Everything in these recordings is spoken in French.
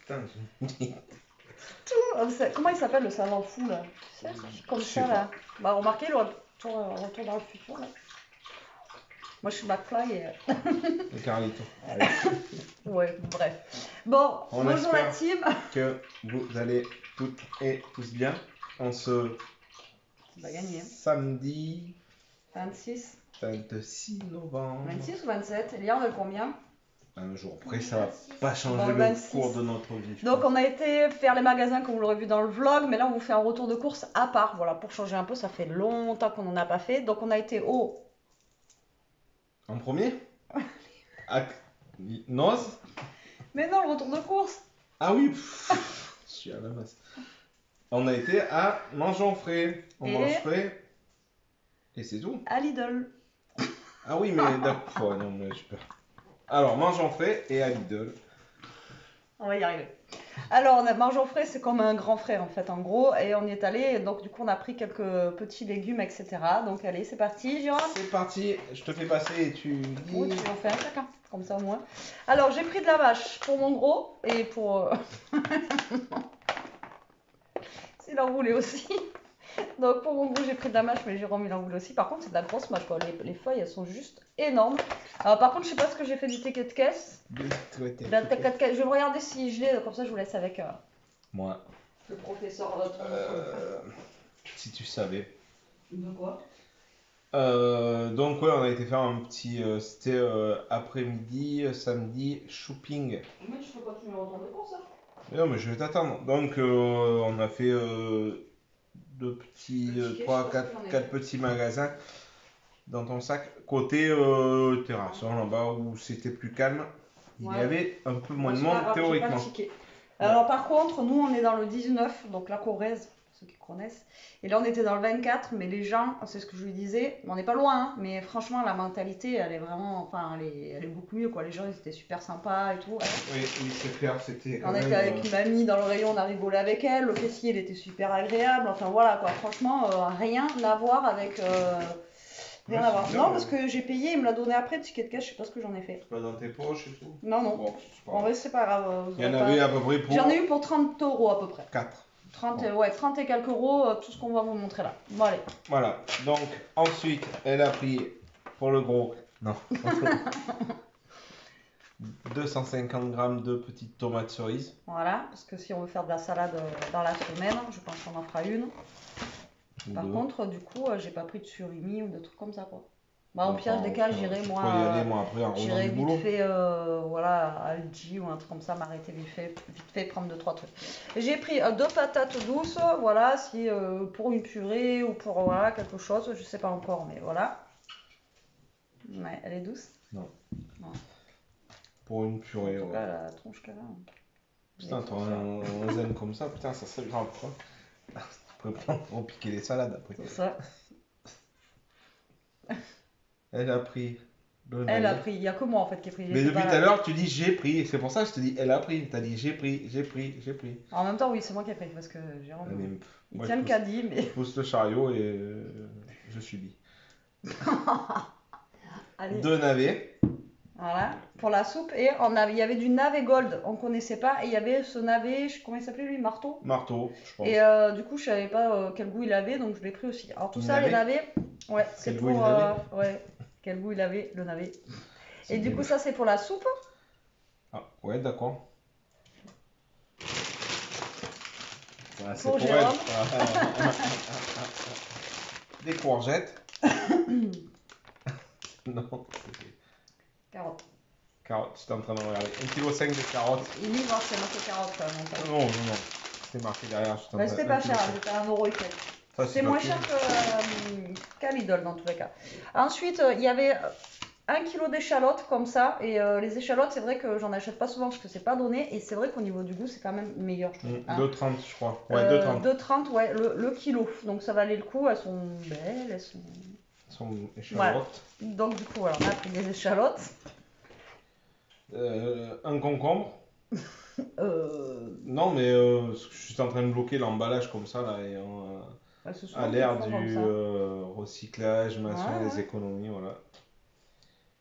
Putain, Comment il s'appelle le savant fou là? Tu sais, comme Je sais ça pas. là. Bah remarquez le retour dans le futur là. Moi je suis McFly et... Le Carlito. Allez. Ouais, bref. Bon, On bonjour la espère team. que vous allez toutes et tous bien. On se Tu vas gagner. samedi 26. 26 novembre. 26 ou 27? Et hier on est combien? Un jour près, ça va pas changer Bon, le 26. cours de notre vie. je Donc pense. on a été faire les magasins comme vous l'aurez vu dans le vlog, mais là on vous fait un retour de course à part, voilà, pour changer un peu, ça fait longtemps qu'on n'en a pas fait. Donc on a été au... En premier à Noz. Mais non, le retour de course. Ah oui, je suis à la masse. On a été à Mangeons Frais. On Et- mange frais. Et c'est tout. À Lidl. Ah oui, mais d'accord. Ouais, non, mais j'ai peur. Alors, Mangeons Frais et à Lidl. On va y arriver. Alors, on a mangé au frais, c'est comme un grand frère en fait, en gros, et on y est allé, et donc du coup on a pris quelques petits légumes, etc. Donc allez, c'est parti, Jérôme. C'est parti, je te fais passer et tu Oui, dis. tu en fais un chacun, comme ça au moins. Alors, j'ai pris de la vache pour mon gros, et pour... S'il en voulait aussi. Donc pour mon gros, j'ai pris de la mâche, mais Jérôme il en voulait aussi. Par contre, c'est de la grosse mâche, quoi. Les feuilles, elles sont juste énormes. Alors, par contre, je sais pas ce que j'ai fait du ticket de caisse. La ticket de caisse, je vais regarder si je l'ai, comme ça je vous laisse avec Moi. le professeur. Si tu savais. De quoi? Donc ouais, on a été faire un petit, c'était après-midi, samedi, shopping. Mais tu peux continuer à retourner pour ça. Mais non, mais je vais t'attendre. Donc on a fait deux petits, Le ticket, trois, je pense quatre, que j'en ai quatre fait. petits magasins dans ton sac. Côté terrasse, hein, là-bas où c'était plus calme, il y Ouais. avait un peu moins Moi, de c'est pas monde grave, j'ai pas le théoriquement. ticket. Alors par contre, nous on est dans le 19, donc la Corrèze, pour ceux qui connaissent. Et là on était dans le 24, mais les gens, c'est ce que je lui disais, on n'est pas loin, hein, mais franchement la mentalité elle est vraiment, enfin elle est beaucoup mieux quoi. Les gens ils étaient super sympas et tout. Oui, oui, c'est clair, c'était quand On même. était avec une mamie dans le rayon, on a rigolé avec elle, le caissier il était super agréable, enfin voilà quoi, franchement rien à voir avec... Rien Ouais, à c'est voir. bien, Non, ouais. parce que j'ai payé, il me l'a donné après le ticket de cash, je sais pas ce que j'en ai fait. C'est pas dans tes poches et tout. Non, non. Bon, c'est pas En grave. vrai, c'est pas grave. vous Il y en aurez avait pas- à peu près pour J'en ai eu pour 30 euros à peu près. 4. 30, Bon. ouais, 30 et quelques euros, tout ce qu'on va vous montrer là. Bon, allez. Voilà, donc ensuite elle a pris pour le gros, non, 250 grammes de petites tomates cerises. Voilà, parce que si on veut faire de la salade dans la semaine, je pense qu'on en fera une. Par Deux. contre, du coup, j'ai pas pris de surimi ou de trucs comme ça, quoi. Bah, au Enfin, pire des cas, j'irai tu moi. peux y aller, moi après en revenant J'irai du vite boulot. fait, voilà, à Aldi ou un truc comme ça, m'arrêter vite fait prendre 2-3 trucs. Et j'ai pris 2 patates douces, voilà, si pour une purée ou pour voilà, quelque chose, je sais pas encore, mais voilà. Ouais, elle est douce. Non. Non. Pour une purée, En tout ouais. cas, la tronche qu'elle a. Putain, Les toi, un zen comme ça, putain, ça serait grave, quoi. Tu pourrais prendre piquer les salades après. C'est ça. Elle a pris le Elle a navet. pris, il y a que moi en fait qui ai pris. Mais j'étais depuis pas tout à là. l'heure, tu dis j'ai pris, c'est pour ça que je te dis elle a pris. T'as dit j'ai pris, j'ai pris, j'ai pris. En même temps, oui, c'est moi qui ai pris parce que Jérôme, Allez, il moi, tient je le pousse- caddie, mais. Je pousse le chariot et je subis. Allez. 2 navets. Voilà, pour la soupe. Et il y avait du navet gold, on connaissait pas. Et il y avait ce navet, comment il s'appelait lui, marteau. Marteau, je pense. Et du coup, je savais pas quel goût il avait, donc je l'ai pris aussi. Alors tout Il ça, les navet navets, ouais, c'est Quel pour... goût il avait ouais, quel goût il avait, le navet. C'est Et du bien. coup, ça, c'est pour la soupe. Ah, ouais, d'accord. Voilà, c'est Pour pour Jérôme. elle. Des courgettes. Non, c'était Carottes. carottes. J'étais en train de regarder. 1,5 kg de carottes. Il livre, c'est marqué carottes quand même. Non, non, non. C'était marqué derrière. j'étais en Bah, train- c'était un pas kilo cher, cinq. c'était 1 € et quelques. Ça, C'est pas moins tout. cher qu'à Lidl dans tous les cas. Ensuite, il y avait 1 kilo d'échalotes comme ça. Et les échalotes, c'est vrai que j'en achète pas souvent parce que c'est pas donné. Et c'est vrai qu'au niveau du goût, c'est quand même meilleur, je trouve. Hein. 2,30 je crois. Ouais, 2,30. 2,30, ouais, le kilo. Donc ça valait le coup. Elles sont belles, elles sont... Elles sont échalotes. Donc du coup, voilà, on a pris des échalotes. Un concombre. Non, mais je suis en train de bloquer l'emballage comme ça, là, et Elles se sont à l'ère font comme du ça. recyclage, machin, Ouais, les ouais. économies, voilà.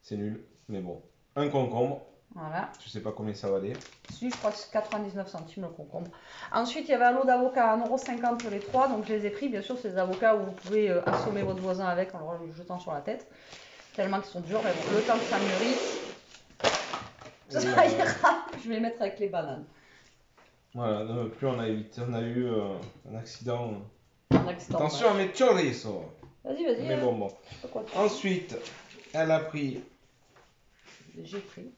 C'est nul, mais bon. Un concombre. Voilà. Je sais pas combien ça valait. Si, je crois que c'est 99 centimes le concombre. Ensuite, il y avait un lot d'avocats à 1,50 € les trois. Donc, je les ai pris. Bien sûr, c'est des avocats où vous pouvez assommer votre voisin avec en leur jetant sur la tête. Tellement qu'ils sont durs. Mais bon, le temps que ça mûrisse, ça ira. Je vais les mettre avec les bananes. Voilà, plus on a évité. On a eu un accident. Un accident. Attention à mes chorizo. Vas-y, vas-y. Mais bon. Ensuite, elle a pris. J'ai pris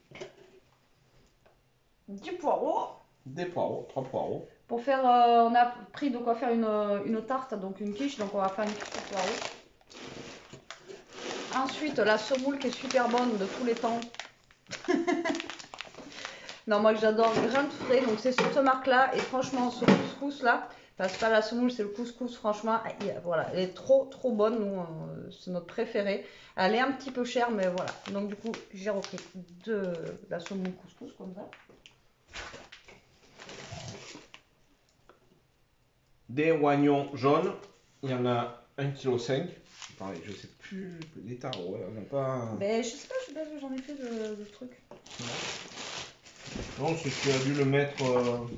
du poireau. Des poireaux, 3 poireaux. Pour faire, on a pris de quoi faire une tarte, donc une quiche. Donc on va faire une quiche au poireau. Ensuite, la semoule qui est super bonne de tous les temps. Non, moi que j'adore, grain de frais. Donc c'est cette marque-là. Et franchement, ce couscous-là, enfin c'est pas la semoule, c'est le couscous. Franchement, voilà, elle est trop bonne. Nous, c'est notre préférée. Elle est un petit peu chère, mais voilà. Donc du coup, j'ai repris de la semoule couscous comme ça. Des oignons jaunes. Il y en a 1,5 kg. Pareil, je sais plus les tarots. On n'a pas. Mais je sais pas si j'en ai fait de trucs. Non, c'est que tu as dû le mettre. J'en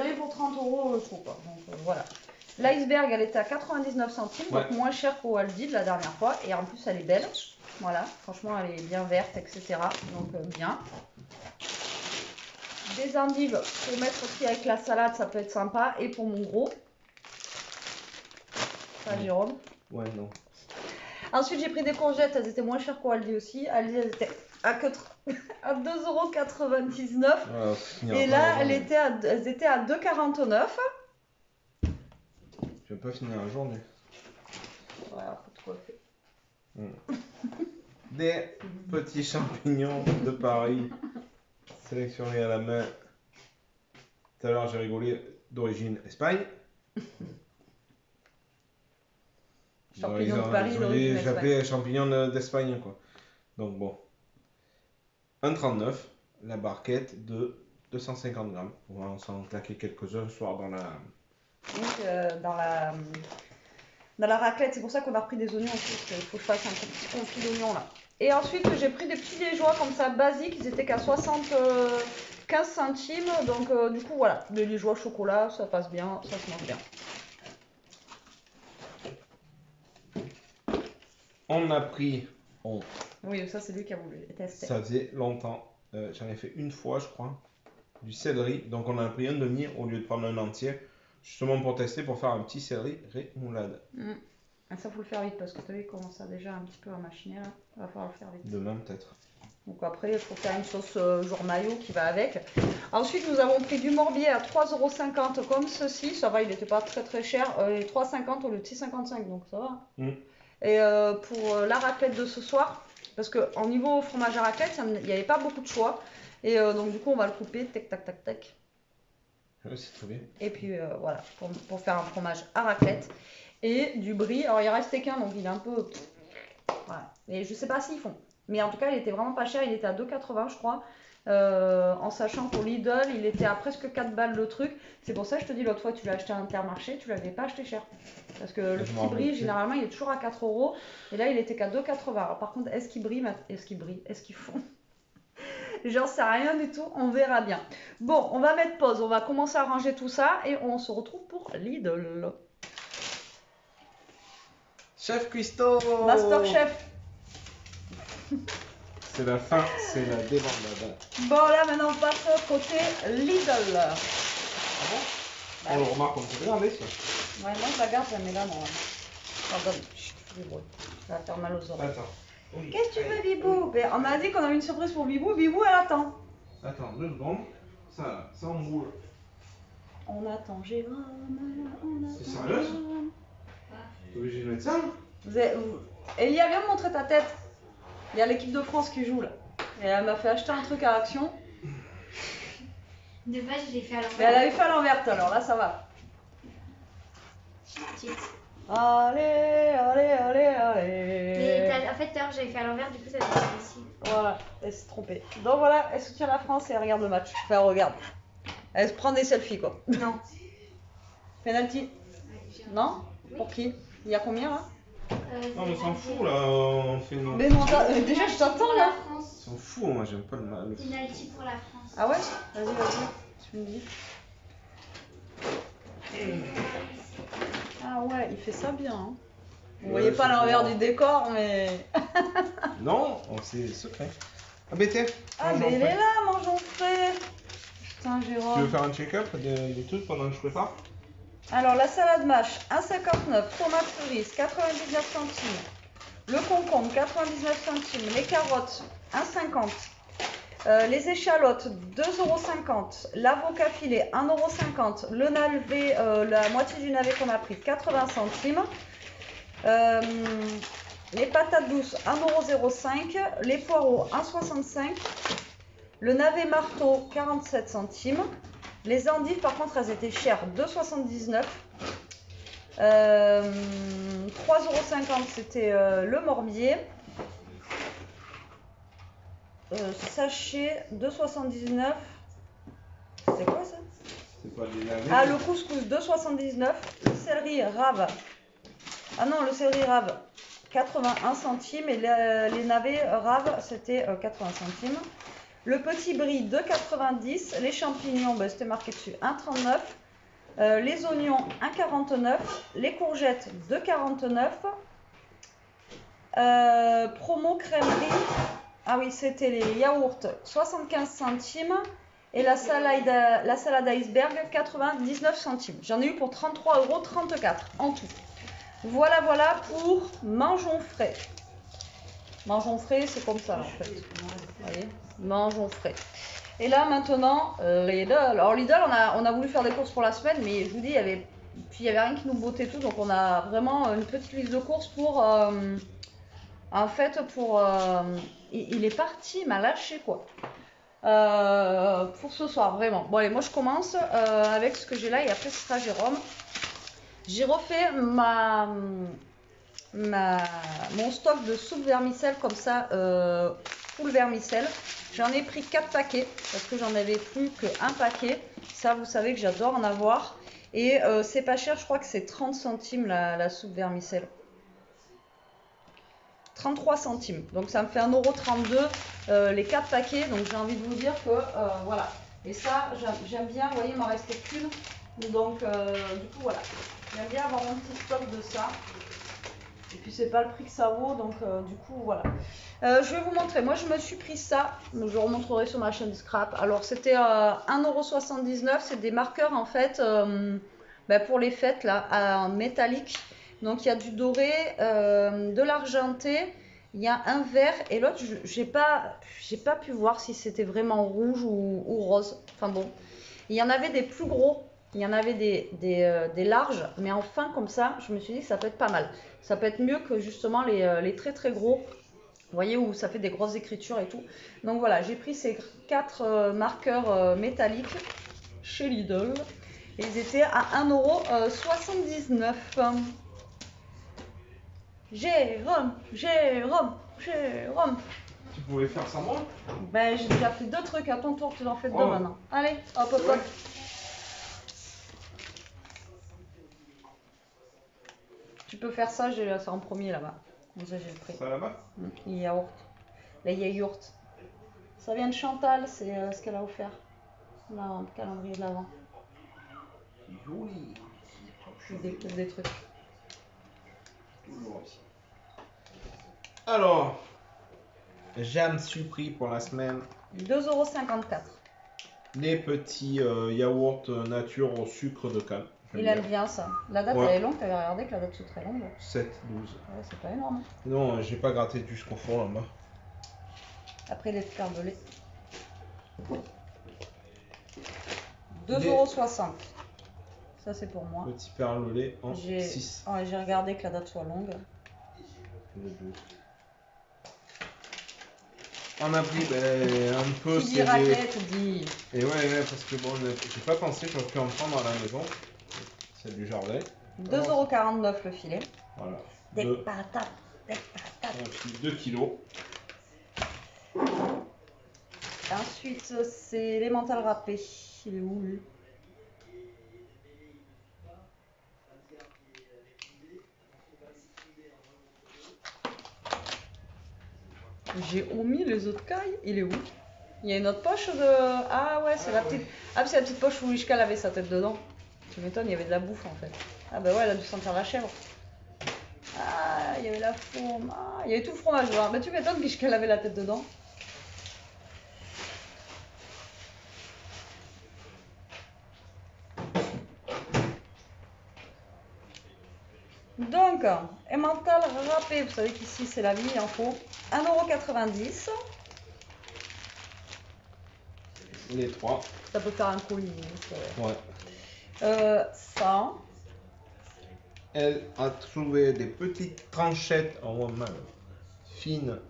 ai pour 30 €, je trouve pas. Donc voilà. L'iceberg, elle était à 99 centimes, donc moins cher qu'au Aldi de la dernière fois. Et en plus, elle est belle. Voilà, franchement, elle est bien verte, etc. Donc bien. Des endives pour mettre aussi avec la salade, ça peut être sympa. Et pour mon gros. Ça, Jérôme. Ouais, non. Ensuite, j'ai pris des courgettes, elles étaient moins chères qu'au Aldi aussi. Aldi, elles étaient à 2,99 €. Et là, elles étaient à 2,49 €. Tu vas pas finir la journée. Voilà, faut te coiffer. Des petits champignons de Paris, sélectionnés à la main. Tout à l'heure, j'ai rigolé, d'origine Espagne. Champignons de Paris, d'origine Espagne. J'appelais champignons d'Espagne, quoi. Donc bon. 1,39 €, la barquette de 250 grammes. On va s'en claquer quelques-uns ce soir dans la... Donc, dans la raclette, c'est pour ça qu'on a repris des oignons aussi, parce qu'il faut que je fasse un petit confit d'oignons là. Et ensuite, j'ai pris des petits liégeois comme ça, basiques, ils étaient qu'à 75 centimes, donc du coup voilà, des liégeois au chocolat, ça passe bien, ça se mange bien. On a pris... Oui, ça c'est lui qui a voulu tester. Ça faisait longtemps, j'en ai fait une fois je crois, du céleri, donc on en a pris un demi au lieu de prendre un entier, justement pour tester, pour faire un petit céleri rémoulade. Ça faut le faire vite parce que tu as vu comment ça déjà un petit peu à machiner là, il va falloir le faire vite. Demain peut-être. Donc après il faut faire une sauce genre mayo qui va avec. Ensuite nous avons pris du morbier à 3,50 € comme ceci, ça va, il n'était pas très cher, et 3,50 € au lieu de 6,55 €, donc ça va. Et pour la raclette de ce soir, parce qu'en niveau fromage à raclette, il n'y avait pas beaucoup de choix. Et donc du coup on va le couper, tac tac tac tac. Ouais, c'est très bien. Et puis voilà, pour faire un fromage à raclette. Et du brie, alors il restait qu'un, donc il est un peu... Voilà. Et je sais pas s'ils font. Mais en tout cas il était vraiment pas cher, il était à 2,80 € je crois. En sachant qu'au Lidl il était à presque 4 balles le truc. C'est pour ça que je te dis, l'autre fois tu l'as acheté à Intermarché, tu l'avais pas acheté cher. Parce que le petit brie généralement il est toujours à 4 € et là il était qu'à 2,80 €. Alors par contre est-ce qu'il brille, est-ce qu'ils font? J'en sais rien du tout, on verra bien. Bon, on va mettre pause, on va commencer à ranger tout ça et on se retrouve pour Lidl. Chef Cuistot. Master Chef. C'est la fin, c'est la débandade. Bon là maintenant on passe côté Lidl. Ah bon? On le remarque, on peut regarder ça. Ouais, moi je la garde, je la mets là. Pardon, chut, ça va faire mal aux oreilles. Attends. Oui. Qu'est-ce que tu veux, Bibou? Ben, on a dit qu'on avait une surprise pour Bibou. Bibou, elle attend. Attends, 2 secondes. Ça on boule. On attend Jérôme. C'est sérieux? T'es obligé de mettre ça? Elia, viens me montrer ta tête. Il y a l'équipe de France qui joue là. Et elle m'a fait acheter un truc à Action. De base, je l'ai fait à l'envers. Mais elle avait fait à l'envers tout à l'heure, là ça va. Petite. Allez. Mais en fait, tout à l'heure, j'avais fait à l'envers, du coup, ça va être ici. Voilà, elle s'est trompée. Donc voilà, elle soutient la France et elle regarde le match. Enfin, elle regarde. Elle se prend des selfies quoi. Non. Penalty. Non? Oui. Pour qui? Il y a combien là? Non mais on s'en fout là, on fait une... Mais non, déjà je t'attends là. France. France. Ils sont fous, moi j'aime pas le foot. Penalty pour la France. Ah ouais? Vas-y, tu me dis. Ah ouais, il fait ça bien. Hein. Vous voyez pas c'est l'envers pour- du décor, mais. Non, c'est secret. Ah, BT. Ah, mais il est là, mangeons frais. Putain, Tu veux Jérôme. faire un check-up des trucs pendant que je prépare? Alors, la salade mâche, 1,59. Tomate cerise, 99 centimes. Le concombre, 99 centimes. Les carottes, 1,50. Les échalotes, 2,50 €. L'avocat filet, 1,50 €. Le navet, la moitié du navet qu'on a pris, 80 centimes. Les patates douces, 1,05 €. Les poireaux, 1,65 €. Le navet marteau, 47 centimes. Les endives, par contre, elles étaient chères, 2,79 €. 3,50 € c'était le morbier. Sachet 2,79 €. C'était quoi ça? C'est pas des navets. Ah, le couscous 2,79 €. Le céleri rave. Ah non, le céleri rave 81 centimes. Et les navets rave c'était 80 centimes. Le petit brie 2,90 €. Les champignons, bah, c'était marqué dessus 1,39 €. Les oignons 1,49 €. Les courgettes 2,49 €. Promo crèmerie. Ah oui, c'était les yaourts 75 centimes. Et la salade iceberg 99 centimes. J'en ai eu pour 33,34 € en tout. Voilà pour mangeons frais. Mangeons frais, c'est comme ça en fait. Vous voyez, mangeons frais. Et là maintenant, Lidl. Alors Lidl, on a voulu faire des courses pour la semaine, mais je vous dis, il y avait rien qui nous bottait tout, donc on a vraiment une petite liste de courses pour. En fait, il est parti, il m'a lâché quoi. Pour ce soir, vraiment. Bon allez, moi je commence avec ce que j'ai là et après ce sera Jérôme. J'ai refait mon stock de soupe vermicelle comme ça, full vermicelle. J'en ai pris 4 paquets parce que j'en avais plus qu'un paquet. Ça, vous savez que j'adore en avoir. Et c'est pas cher, je crois que c'est 30 centimes la soupe vermicelle. 33 centimes. Donc ça me fait 1,32 € les 4 paquets. Donc j'ai envie de vous dire que voilà. Et ça, j'aime bien. Vous voyez, il m'en restait qu'une. Donc du coup, voilà. J'aime bien avoir mon petit stock de ça. Et puis c'est pas le prix que ça vaut. Donc du coup, voilà. Je vais vous montrer. Moi, je me suis pris ça. Je vous remontrerai sur ma chaîne Scrap. Alors c'était 1,79 €. C'est des marqueurs en fait pour les fêtes là, en métallique. Donc il y a du doré, de l'argenté, il y a un vert et l'autre, j'ai pas pu voir si c'était vraiment rouge ou rose. Enfin bon, il y en avait des plus gros, il y en avait des larges, mais en fin comme ça, je me suis dit que ça peut être pas mal. Ça peut être mieux que justement les très très gros. Vous voyez où ça fait des grosses écritures et tout. Donc voilà, j'ai pris ces 4 marqueurs métalliques chez Lidl. Et ils étaient à 1,79 €. Jérôme. Tu pouvais faire ça moi? Ben, j'ai déjà fait 2 trucs, à ton tour, tu en fais 2 maintenant. Allez, hop, hop, hop. Ouais. Tu peux faire ça, j'ai ça en premier là-bas. Comme ça, j'ai le prix. Ça là-bas? Les yaourts. Les yaourts. Ça vient de Chantal, c'est ce qu'elle a offert. Là, le calendrier de l'avant. Oui. Je découvre des trucs. Toujours aussi. Alors, j'ai me suis pris pour la semaine 2,54 €. les petits yaourts nature au sucre de canne. Il aime bien ça. La date Ouais. elle est longue, t'avais regardé que la date c'est très longue. 7, 12. Ouais, c'est pas énorme. Non, j'ai pas gratté jusqu'au fond là-bas. Après les fleurs de lait. 2,60 €. Ça c'est pour moi. Petit perle au lait en J'ai 6. j'ai regardé que la date soit longue. Le 12. On a pris un peu Qui dit raquette dit. Et ouais, parce que bon, j'ai pas pensé que j'aurais pu en prendre à la maison. C'est du jardin. 2,49 € le filet. Voilà. Des Deux. patates. On a pris 2 kilos. Ensuite c'est les mentales râpées. Il est où lui? J'ai omis les autres cailles. Il est où? Il y a une autre poche de... Ah ouais, c'est la petite... Ah, c'est la petite poche où Ishka avait sa tête dedans. Tu m'étonnes, il y avait de la bouffe en fait. Ah bah ouais, elle a dû sentir la chèvre. Ah, il y avait la fourme. Ah, il y avait tout le fromage dedans. Bah tu m'étonnes qu'Ishka avait la tête dedans. Donc, emmental râpé, vous savez qu'ici c'est la vie, il en faut 1,90 €. Les 3. Ça peut faire un colis. Ouais. Ça, Elle a trouvé des petites tranchettes en main fines.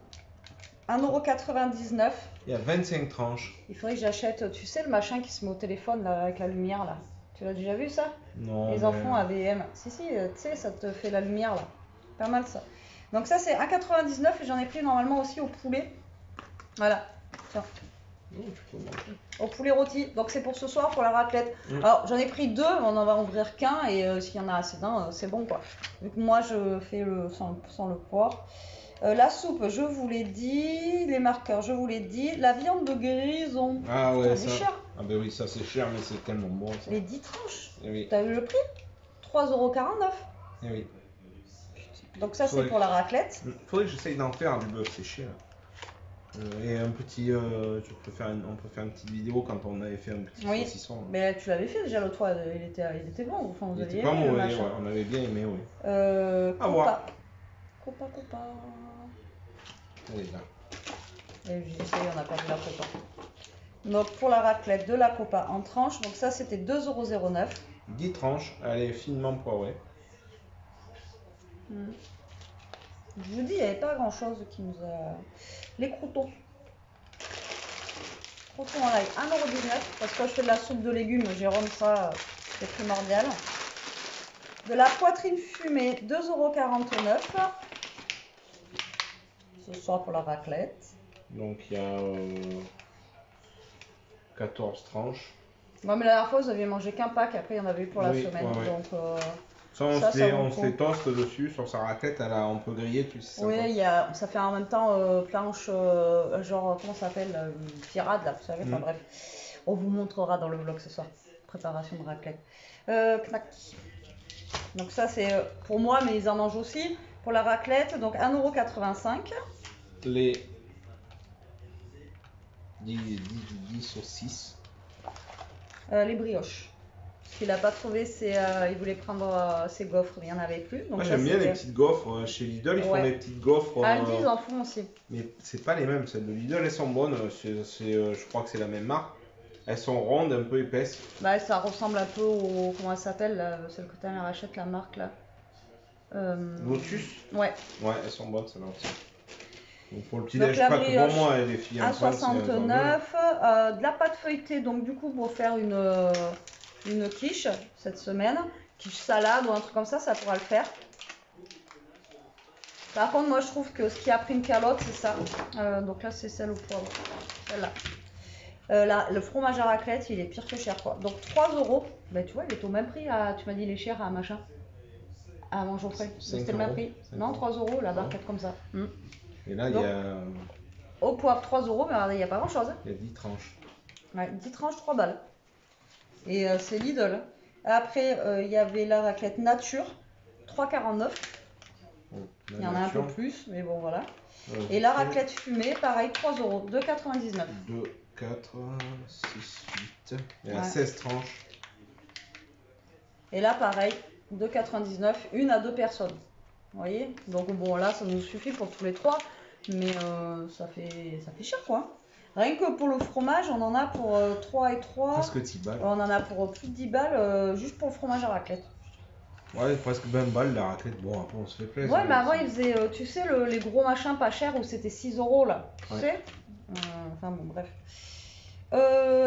1,99 €. Il y a 25 tranches. Il faudrait que j'achète, tu sais, le machin qui se met au téléphone là, avec la lumière là. Tu l'as déjà vu ça? Non. Les enfants AVM. Si, tu sais, ça te fait la lumière là. Pas mal ça. Donc ça c'est 1,99 € et j'en ai pris normalement aussi au poulet. Voilà. Tiens. Non, tu peux manger. Au poulet rôti. Donc c'est pour ce soir pour la raclette. Alors j'en ai pris 2, on en va ouvrir qu'un et s'il y en a assez d'un, c'est bon quoi. Vu que moi je fais le sans le poire. La soupe, je vous l'ai dit. Les marqueurs, je vous l'ai dit. La viande de grison. Ah ouais, C'est ça. cher. Ah ben oui, ça c'est cher, mais c'est tellement bon ça. Les 10 tranches. Eh oui. T'as vu le prix? 3,49 €. Eh oui. Donc ça c'est Faudrait- pour la raclette. Faudrait que j'essaye d'en faire du bœuf séché là. Et un petit, on peut faire une petite vidéo quand on avait fait un petit Oui. saucisson. Là. Mais tu l'avais fait déjà l'autre fois, il était bon. Enfin, vous Il aviez était pas aimé le mauvais, machin. ouais, on avait bien aimé, oui. Copa. voir. Copa. Elle est là. Et j'essaye, on n'a pas vu la copa. Donc pour la raclette, de la copa en tranches. Donc ça c'était 2,09 €. 10 tranches, elle est finement poivrée. Je vous dis, il n'y avait pas grand chose qui nous a. Les croutons. Croutons en live, 1,19 € parce que quand je fais de la soupe de légumes, Jérôme, ça c'est primordial. De la poitrine fumée, 2,49 €. Ce soir pour la raclette. Donc il y a 14 tranches. Moi, mais la dernière fois, vous aviez mangé qu'un pack, après il y en avait eu pour la Oui, semaine. ouais. Donc, Ça, on Ça, se ça les, vaut on le se coup. les toast dessus sur sa raclette, on peut griller, tu sais. oui, ça fait en même temps planche, genre, comment ça s'appelle, pirate, là, vous savez, enfin bref. On vous montrera dans le vlog ce soir. Préparation de raclette. Knack. Donc ça, c'est pour moi, mais ils en mangent aussi. Pour la raclette, donc 1,85 €. Les 10 saucisses. Les brioches. Ce qu'il n'a pas trouvé, c'est il voulait prendre ses gaufres, mais il n'y en avait plus. Donc Moi ça, j'aime bien c'était- les petites gaufres chez Lidl, ils font Ouais. des petites gaufres. Aldi, ils en font aussi. Mais c'est pas les mêmes, celles de Lidl elles sont bonnes, je crois que c'est la même marque. Elles sont rondes, un peu épaisses. Bah, ça ressemble un peu au. Comment elle s'appelle, là, celle que ta mère achète, la marque là. Lotus. Ouais, Ouais, elles sont bonnes celles-là aussi. Donc pour le petit Donc, déj, la pas que brioche, pour moi et les filles enceintes, si elles en veulent. 1,69 €. De la pâte feuilletée, donc du coup, pour faire une quiche cette semaine. Quiche salade ou un truc comme ça pourra le faire. Par contre, moi je trouve que ce qui a pris une calotte, c'est ça. Donc là, c'est celle au poivre. Celle-là. Là, le fromage à raclette, il est pire que cher quoi. Donc 3 €. Bah, tu vois, il est au même prix. Tu m'as dit il est cher à machin. À Mangeoffray. 5 C'était le même €. prix. 5 Non, €. 3 € la Ah barquette comme ça. Et là, il y Donc, a Au poivre 3 €, mais regardez, il n'y a pas grand chose. 10 tranches. Ouais, 10 tranches, 3 balles. Et c'est Lidl. Après, il y avait la raclette nature, 3,49 €. Bon, la Il y en a un peu nature. plus, mais bon voilà. Euh, Et la raclette fumée, pareil, 3 €, 2,99 €. 2, 4, 6, 8. Il y a Ouais. 16 tranches. Et là, pareil, 2,99 €, une à 2 personnes. Vous voyez? Donc bon, là, ça nous suffit pour tous les 3, mais ça fait cher quoi. Rien que pour le fromage, on en a pour 3 et 3. Presque 10 balles. On en a pour plus de 10 balles juste pour le fromage à raclette. Ouais, presque 20 balles la raclette. Bon, après, on se fait plaisir. Ouais, mais avant, ils faisaient, tu sais, les gros machins pas chers où c'était 6 € là. Tu Ouais. sais enfin bon, bref.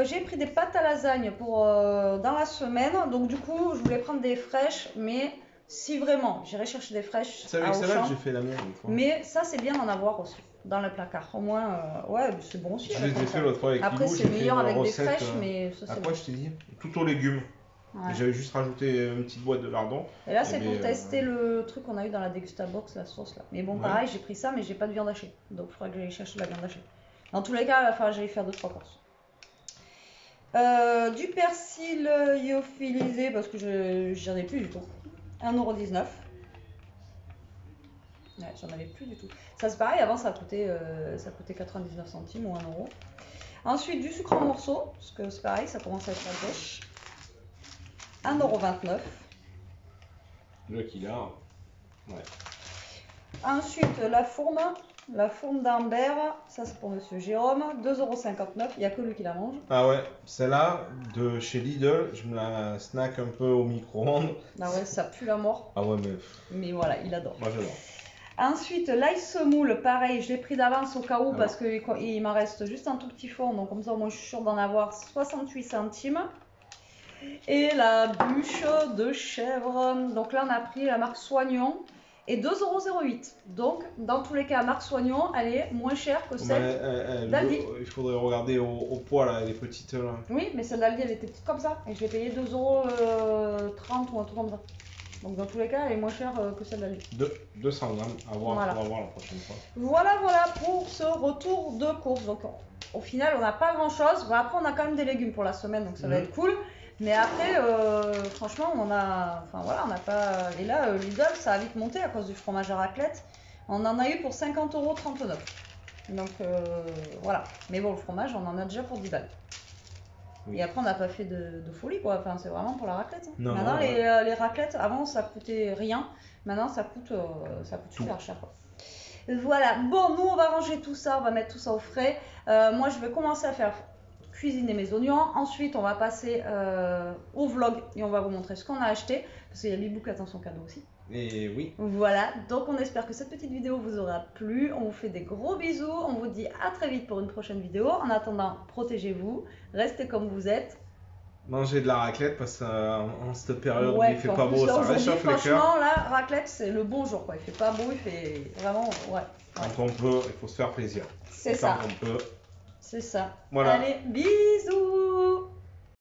J'ai pris des pâtes à lasagne pour dans la semaine. Donc, du coup, je voulais prendre des fraîches, mais si vraiment j'irais chercher des fraîches C'est à avec celle-là que Auchan. j'ai fait la mienne une fois. Mais ça, c'est bien d'en avoir aussi dans le placard. Au moins, ouais, c'est bon aussi. Je avec les ai ça. fait l'autre fois avec Après, Lilou, c'est j'ai fait meilleur une avec des recette, fraîches, mais ça, À c'est quoi bon. je t'ai dit? Tout aux légumes. Ouais. J'avais juste rajouté une petite boîte de lardons. Et là, c'est Eh pour ben, tester le truc qu'on a eu dans la Degusta Box, la sauce là. Mais bon, Ouais. pareil, j'ai pris ça, mais j'ai pas de viande hachée. Donc, il faudra que j'aille chercher de la viande hachée. Dans tous les cas, il va falloir que j'aille faire 2-3 courses. Du persil lyophilisé, parce que j'en ai plus du tout. 1,19 €. Ouais, j'en avais plus du tout. Ça, c'est pareil, avant ça coûtait 99 centimes ou 1 €. Ensuite, du sucre en morceaux, parce que c'est pareil, ça commence à être la dèche. 1,29 €. Le killer. Ouais. Ensuite, la fourme d'Ambert, ça c'est pour Monsieur Jérôme, 2,59 €. Il n'y a que lui qui la mange. Ah ouais, celle-là de chez Lidl, je me la snack un peu au micro-ondes. Ah ouais, ça pue la mort. Ah ouais, mais Mais voilà, il adore. moi j'adore. Ensuite, l'ail semoule, pareil, je l'ai pris d'avance au cas où Ah. parce qu'il m'en reste juste un tout petit fond, donc comme ça, moi je suis sûre d'en avoir 68 centimes. Et la bûche de chèvre, donc là on a pris la marque Soignon et 2,08 €. Donc, dans tous les cas, marque Soignon, elle est moins chère que celle d'Aldi. Il faudrait regarder au poids là, les petites là. Oui, mais celle d'Aldi, elle était petite comme ça. Et je l'ai payé 2,30 € ou un truc comme ça. Donc, dans tous les cas, elle est moins chère que celle d'Aldi. 200 grammes, à voir, Voilà. on va voir la prochaine fois. Voilà pour ce retour de course. Donc, au final, on n'a pas grand chose. Bon, après, on a quand même des légumes pour la semaine, donc ça va être cool. Mais après, franchement, on a. Enfin voilà, on n'a pas. Et là, Lidl, ça a vite monté à cause du fromage à raclette. On en a eu pour 50,39 €. Donc voilà. Mais bon, le fromage, on en a déjà pour 10 balles. Oui. Et après, on n'a pas fait de folie, quoi. Enfin, c'est vraiment pour la raclette. Hein. Non, Maintenant, non, les raclettes, avant, ça coûtait rien. Maintenant, ça coûte super cher, quoi. Voilà. Bon, nous, on va ranger tout ça. On va mettre tout ça au frais. Moi, je vais commencer à faire cuisiner mes oignons. Ensuite, on va passer au vlog et on va vous montrer ce qu'on a acheté. Parce qu'il y a Bibou qui attend son cadeau aussi. Et oui. Voilà, donc on espère que cette petite vidéo vous aura plu. On vous fait des gros bisous. On vous dit à très vite pour une prochaine vidéo. En attendant, protégez-vous. Restez comme vous êtes. Mangez de la raclette parce qu'en cette période où Ouais, il fait puis en pas plus, beau, là, ça aujourd'hui, réchauffe les cœurs. franchement, là, raclette, c'est le bon jour, quoi. Il fait pas beau, il fait vraiment... Ouais. Quand on peut, il faut se faire plaisir. C'est Et ça. Quand on peut. C'est ça. Voilà. Allez, bisous!